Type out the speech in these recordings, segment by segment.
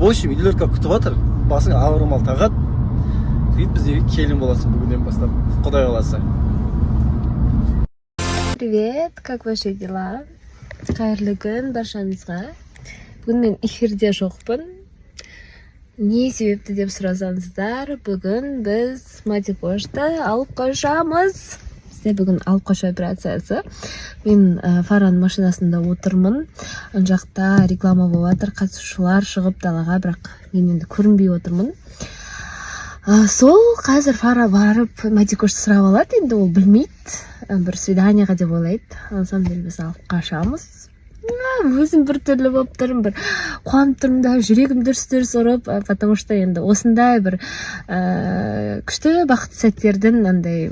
В общем, үйлерге күтіп жатыр. Басың ақ орамал тағады. Сөйтіп бізде келін боласың бүгіннен бастап. Құдай қаласа. Привет, как ваши дела? Қайырлы күн баршаңызға. Бүгін мен эфирде жоқпын. Не себепті деп сұрасаңыздар, бүгін біз Матикошты алып қашамыз. Бізде бүгін алып қашу операциясы. Мен Фараның машинасында отырмын. Ан жақта реклама болып жатыр, қатысушылар шығып далаға, бірақ мен енді көрінбей отырмын. Сол қазір Фара барып Матикошты сұрап алады, енді ол білмейді. Бір свиданияға деп ойлайды. На самом деле біз алып қашамыз. Өзім бір түрлі болып тұрмын, бір қуанып тұрмын да, жүрегім дүрс-дүрс ұрып, потому что енді осындай бір күшті бақытты сәттердің андай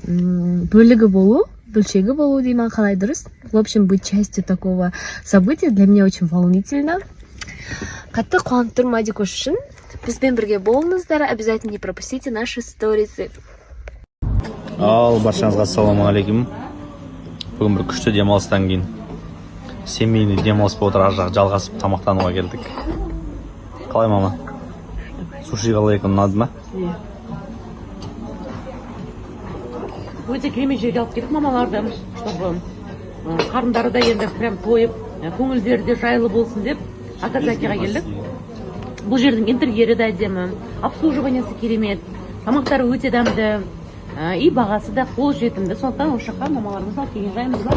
бөлшегі болу деймін, қалай дұрыс. В общем, быть частью такого события для меня очень волнительно. Қатты қуанып тұрмын Матикош үшін. Бізбен бірге болыңыздар, обязательно не пропустите наши сторисы. Ал, баршаңызға ассалаумағалейкум. Бүгін бір күшті демалыстан кейін семейный демалыс болып отыр, ар жағы жалғасып тамақтануға келдік. Қалай, мама? Суши қалай екен, ұнады ма? Өте керемет жерге алып келдік мамаларды, чтобы қарындары да енді прям тойып, көңілдері де жайлы болсын деп Акацакиға келдік. Бұл жердің интерьері да әдемі, обслуживаниясы керемет, тамақтары өте дәмді, и бағасы да қол жетімді. Сондықтан осы жаққа мамаларымызға келген жайымыз бар.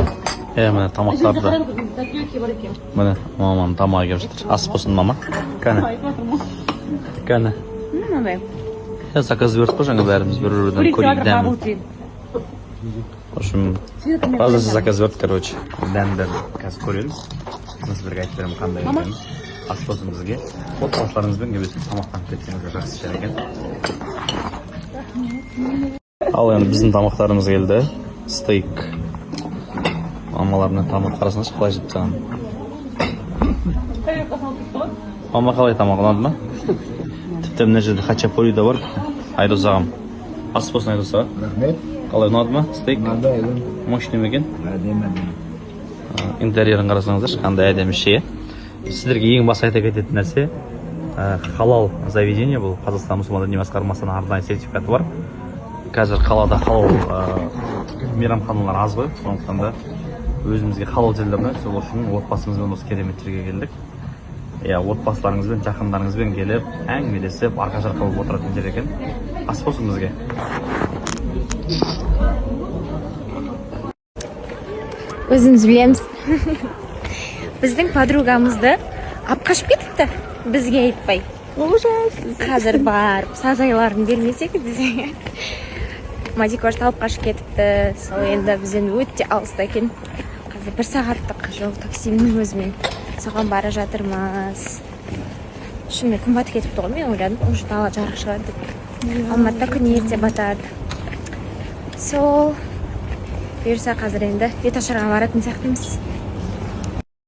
Міне тамақтарды. Міне маманың тамағы келіп жатыр. Ас болсын, мама. Кәні. Заказ бердік қой, жаңа бәріміз бір-бірден көрейік дәмін. В общем, разы заказ бердік, короче. Дәмді қазір көреміз. Сіз бірге айтып беремін қандай екенін. Ас болсын бізге. Отбасыларыңызбен келесіз тамақтанып кетсеңіз жақсы шығар екен. Ал енді біздің тамақтарымыз келді. Стейк. Мамаларына тамақ қарасаңыз қалай жеп тастаған. Мама қалай тамақ ұнады ма? Тіпті мына жерде хачапури да бар. Айдос ағам. Ас болсын Айдос аға. Рахмет. Қалай ұнады ма? Стейк. Мощный ме екен? Интерьерін қарасаңыздар, қандай әдемі ше. Сіздерге ең басы айта кететін нәрсе, халал заведение бұл. Қазақстан мұсылман діни басқармасының арнайы сертификаты бар. Қазір қалада халал мейрамханалар аз ғой, сондықтан да өзімізге халал жерлерді, сол үшін отбасымызбен осы кереметтерге келдік. Отбасыларыңызбен, жақындарыңызбен келіп, әңгімелесіп, арқа-жарқа болып отыратын жер екен. Ас болсын бізге. Өзіміз білеміз. Біздің подругамызды алып қашып кетіпті, бізге айтпай. Ужас. Қазір бар, сазайларын бермесек десе. Матикошты алып қашып кетіпті. Сол енді бізден өте алыста екен. Қазір 1 сағаттық жол таксимен өзімен соған бара жатырмыз. Шынымен күн батып кетіпті ғой, мен ойладым, уже дала жарық шығады деп. Алматыда күн ерте батады. Сол бұйырса қазір енді беташарға баратын сияқтымыз.